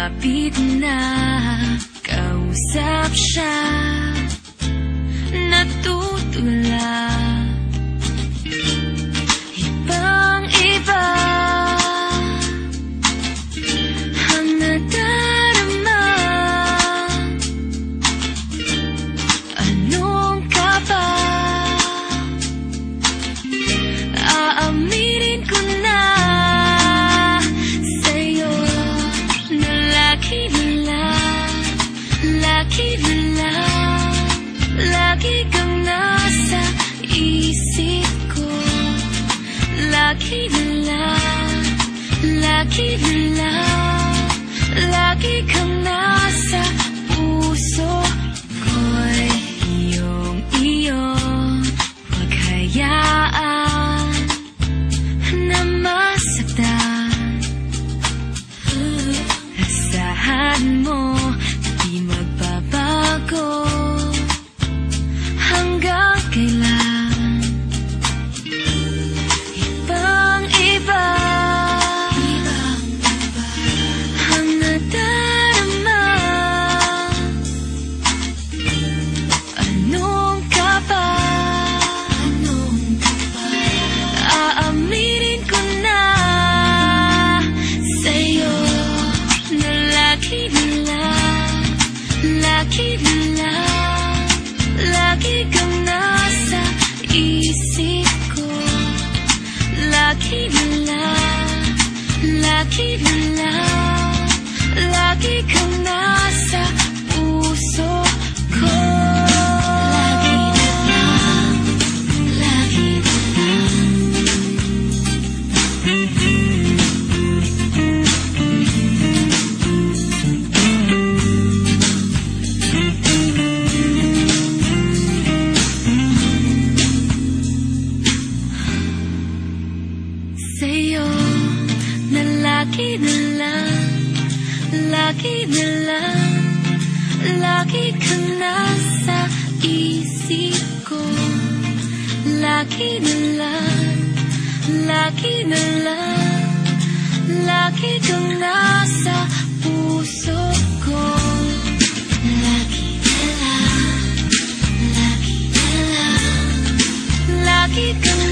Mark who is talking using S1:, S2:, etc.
S1: Malapit na kausap siya, natutulala. Ibang-iba ang nadarama. Anong ka ba? Aaminin ko na sa'yo na lagi kang nasa isip ko. Lagi kang nasa puso ko'y iyong huwag hayaan na masaktan. Asahan mo di magbabago hanggang kailan. Ibang-iba ang nadarama. Anong ka ba? Aaminin ko na sa'yo na lagi kang nasa isip ko. Lagi kang nasa puso ko. Sa'yo na lagi kang nasa isip ko. Lagi kang nasa puso ko. Lagi kang